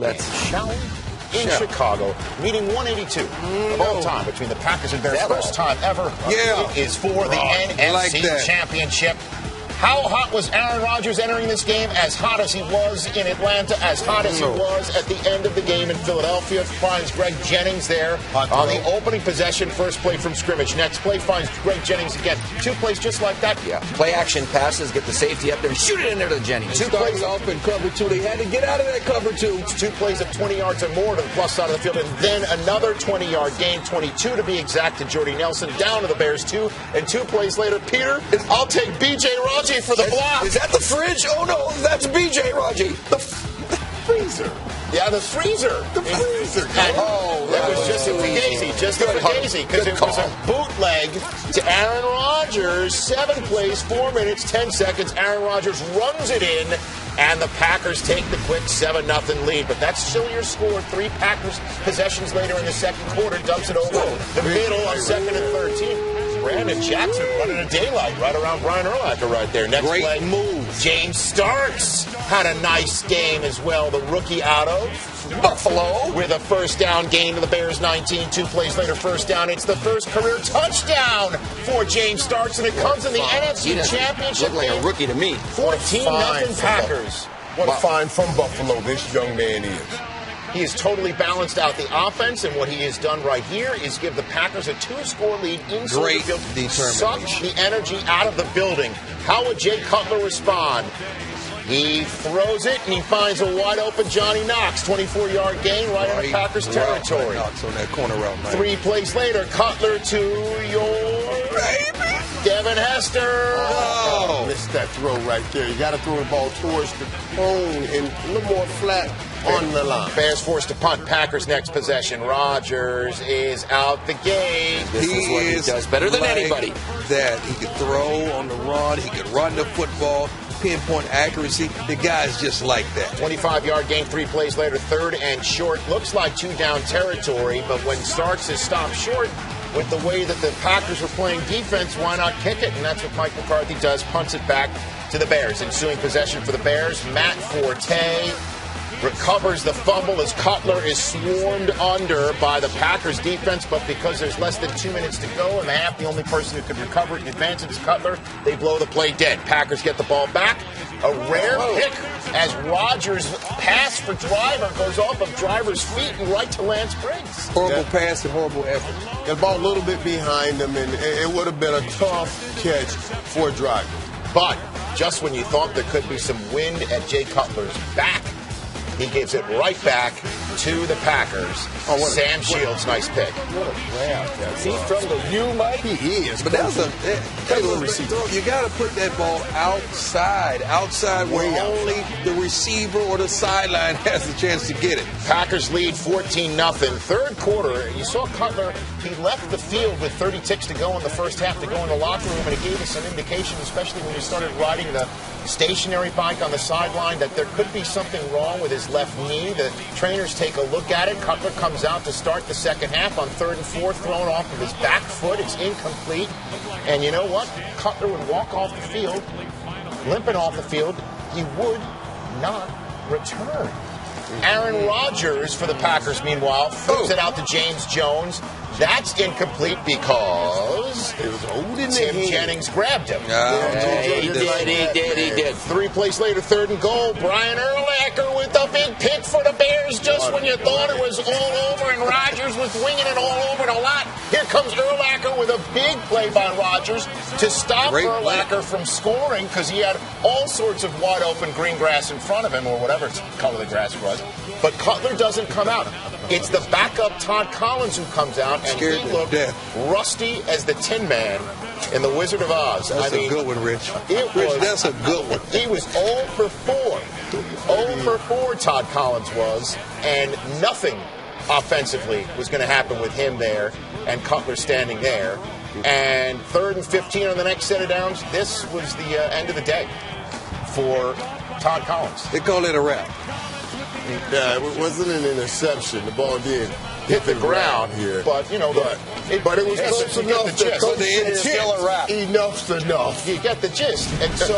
Let's challenge in Chicago, meeting 182 of all time between the Packers and Bears. First time ever. It is for the NFC Championship. How hot was Aaron Rodgers entering this game? As hot as he was in Atlanta, as hot as he was at the end of the game in Philadelphia. Finds Greg Jennings there on the opening possession, first play from scrimmage. Next play finds Greg Jennings again. Two plays just like that. Play action passes, get the safety up there, and shoot it in there to Jennings. Two plays off in cover two. They had to get out of that cover two. It's 2 plays of 20 yards or more to the plus side of the field, and then another 20-yard gain, 22 to be exact, to Jordy Nelson, down to the Bears 2. And 2 plays later, Peter, I'll take B.J. Raji for the block. Is that the fridge? Oh, no, that's B.J. Raji. The freezer. Yeah, the freezer. The freezer. That was just a fugazi. Just a fugazi. Because it was a bootleg to Aaron Rodgers. 7 plays, 4 minutes, 10 seconds. Aaron Rodgers runs it in, and the Packers take the quick 7-0 lead. But that's still your score. 3 Packers possessions later in the second quarter. Dumps it over the middle on 2nd and 13. Brandon Jackson running a daylight right around Brian Urlacher right there. Next play, move. James Starks had a nice game as well. The rookie out of Buffalo with a first down gain to the Bears 19. 2 plays later, first down. It's the first career touchdown for James Starks, and it comes in the NFC Championship. Look like a rookie to me. 14-0 Packers. What a find from Buffalo this young man is. He has totally balanced out the offense, and what he has done right here is give the Packers a 2-score lead inside the field. Suck the energy out of the building. How would Jay Cutler respond? He throws it, and he finds a wide-open Johnny Knox. 24-yard gain right in the Packers' territory. Knox on that corner route, man. 3 plays later, Cutler to your baby, Devin Hester. Missed that throw right there. You got to throw the ball towards the cone and a little more flat on the line. Bears forced to punt. Packers next possession. Rodgers is out the gate. This is what he does better than anybody. That he could throw on the run. He could run the football. Pinpoint accuracy. The guy's just like that. 25-yard gain, 3 plays later, 3rd and short. Looks like 2-down territory, but when Starks is stopped short, with the way that the Packers were playing defense, why not kick it? And that's what Mike McCarthy does, punts it back to the Bears. Ensuing possession for the Bears, Matt Forte recovers the fumble as Cutler is swarmed under by the Packers defense, but because there's less than 2 minutes to go in the half, the only person who could recover it in advance is Cutler. They blow the play dead. Packers get the ball back. A rare pick as Rodgers' pass for Driver goes off of Driver's feet and right to Lance Briggs. Horrible pass and horrible effort. Got the ball a little bit behind him, and it would have been a tough catch for Driver. But just when you thought there could be some wind at Jay Cutler's back, he gives it right back to the Packers. Sam Shields, nice pick. What a grab. He's from the U, Mike. He is. But that's a receiver. You got to put that ball outside where only the receiver or the sideline has the chance to get it. Packers lead 14-0. Third quarter, you saw Cutler. He left the field with 30 ticks to go in the first half to go in the locker room, and it gave us some indication, especially when he started riding the stationary bike on the sideline, that there could be something wrong with his left knee. The trainers take a look at it. Cutler comes out to start the second half on 3rd and 4th, thrown off of his back foot. It's incomplete. And you know what? Cutler would walk off the field, limping off the field. He would not return. Aaron Rodgers for the Packers, meanwhile, throws it out to James Jones. That's incomplete because it was holding Tim Jennings grabbed him. He did. 3 plays later, 3rd and goal. Brian Urlacher with a big pick for the Bears just when you thought it was all over and Rodgers was winging it all over and a lot. Here comes Urlacher with a big play by Rodgers to stop Urlacher from scoring because he had all sorts of wide open green grass in front of him, or whatever color the grass was. But Cutler doesn't come out. It's the backup Todd Collins who comes out, and he looked rusty as the Tin Man in The Wizard of Oz. That's a good one, Rich. That's a good one. He was 0 for 4. 0 for 4, Todd Collins was, and nothing offensively was going to happen with him there, and Cutler standing there. And 3rd and 15 on the next set of downs. This was the end of the day for Todd Collins. They call it a wrap. Yeah, it wasn't an interception. The ball did hit the ground here. But, you know, but it was close enough that it's still a wrap. Enough's enough. You get the gist. And so,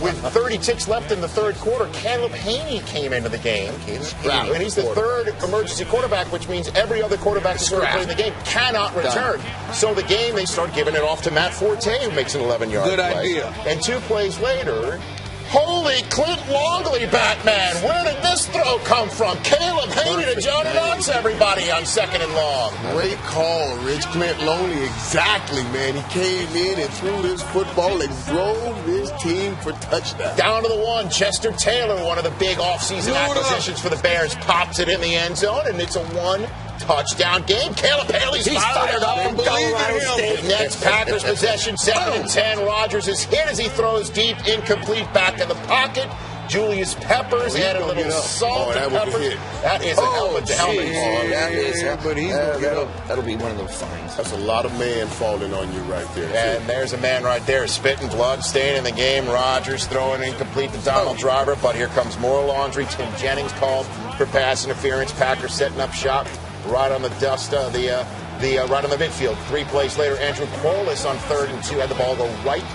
with 30 ticks left in the third quarter, Caleb Haney came into the game. And he's the third emergency quarterback, which means every other quarterback that's ever played in the game cannot return. So the game, they start giving it off to Matt Forte, who makes an 11-yard play. Good idea. And 2 plays later, holy Clint Longley, Batman! Where did this throw come from? Caleb Haney to Johnny Knox, everybody, on 2nd and long. Great call, Rich. Clint Longley, exactly, man. He came in and threw this football and drove his team for touchdown. Down to the 1, Chester Taylor, one of the big offseason acquisitions for the Bears, pops it in the end zone, and it's a 1-touchdown game. Caleb Haley's fired up from Colorado State. Next Packers possession, 2nd and 10. Rodgers is hit as he throws deep, incomplete, back in the pocket. Julius Peppers added a little salt and pepper. That is a helmet-to-helmet ball. But he's going to get up. That'll be one of those fines. That's a lot of man falling on you right there. And there's a man right there, spitting blood, staying in the game. Rodgers throwing incomplete to Donald Driver, but here comes more laundry. Tim Jennings called for pass interference. Packers setting up shop right on the dust, right on the midfield. 3 plays later, Andrew Quarles on 3rd and 2 had the ball go right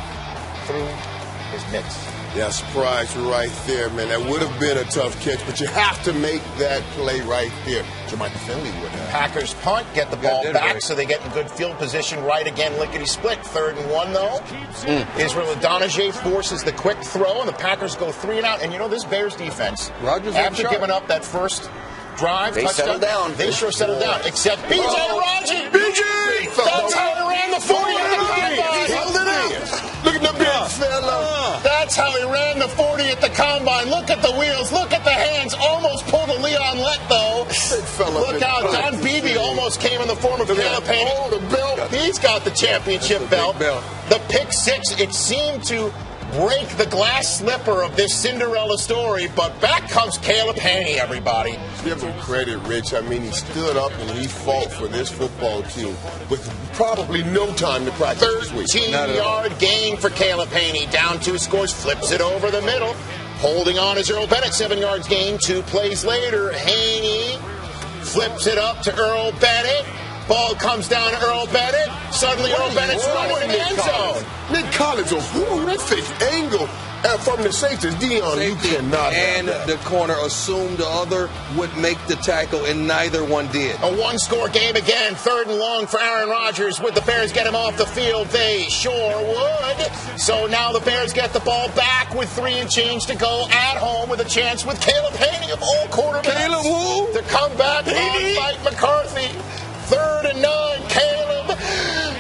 through his mitts. Yeah, surprise right there, man. That would have been a tough catch, but you have to make that play right there. Jermichael Finley would have. Packers punt, get the ball back, so they get in good field position right again, lickety-split. 3rd and 1, though. Israel Adonijah forces the quick throw, and the Packers go 3 and out. And you know, this Bears defense, after giving up that first drive, they settled down. They sure settled down, except B.J. Raji. B.J. That's how he ran the 40 at the combine. He held it in. Look at the big fella. That's how he ran the 40 at the combine. Look at the wheels. Look at the hands. Almost pulled a Leon Lett, though. Look out. Don Beebe almost came in the form of Caleb Haney. Oh, the belt. He's got the championship belt. The pick 6, it seemed to break the glass slipper of this Cinderella story, but back comes Caleb Haney, everybody. Give him credit, Rich. I mean, he stood up and he fought for this football team with probably no time to practice this week. 13-yard gain for Caleb Haney. Down 2 scores, flips it over the middle. Holding on is Earl Bennett, 7 yards gain. 2 plays later, Haney flips it up to Earl Bennett. Ball comes down to Earl Bennett. Suddenly Earl Bennett's running in the end zone. Nick Collins, that fixed angle from the safeties. Dion, you cannot. And the corner assumed the other would make the tackle, and neither one did. A 1-score game again. 3rd and long for Aaron Rodgers. Would the Bears get him off the field? They sure would. So now the Bears get the ball back with 3 and change to go at home with a chance with Caleb Haney of all quarterbacks. Caleb who? To come back on Mike McCarthy. 3rd and 9, Caleb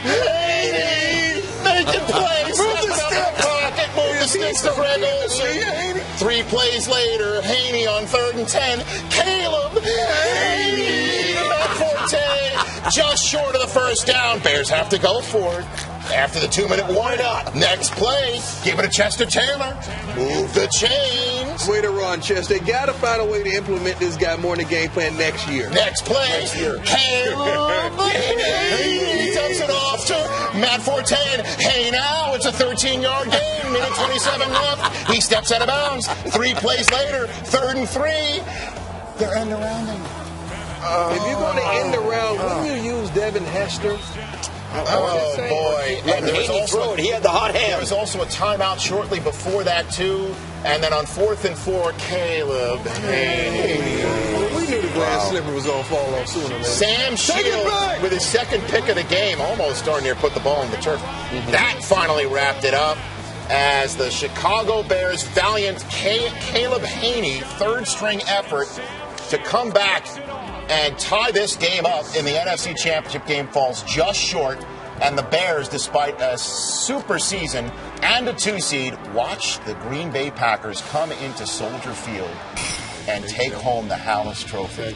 Haney making plays. Stepping up in the pocket, move the sticks to Greg Olsen. 3 plays later, Haney on 3rd and 10. Caleb Haney. Matt Forte just short of the first down. Bears have to go for it. After the 2-minute wind-up. Next play, give it to Chester Taylor. Move the chains. Way to run, Chester. They got to find a way to implement this guy more in the game plan next year. Next play, Caleb Haney. He dumps it off to Matt Forte. Hey, now it's a 13-yard gain. Minute 27 left. He steps out of bounds. 3 plays later, 3rd and 3. They're end around him. If you're going to end around, wouldn't you use Devin Hester? Oh, boy. And he had the hot hand. There was also a timeout shortly before that, too. And then on 4th and 4, Caleb Haney. We knew the glass slipper was going to fall off sooner, man. Sam Shields, with his 2nd pick of the game, almost darn near put the ball in the turf. That finally wrapped it up as the Chicago Bears' valiant Caleb Haney, 3rd-string effort to come back and tie this game up in the NFC Championship game falls just short. And the Bears, despite a super season and a 2-seed, watch the Green Bay Packers come into Soldier Field and take home the Hallis Trophy.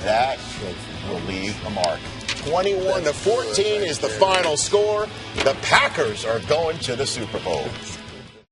That will leave a mark. 21-14 is the final score. The Packers are going to the Super Bowl.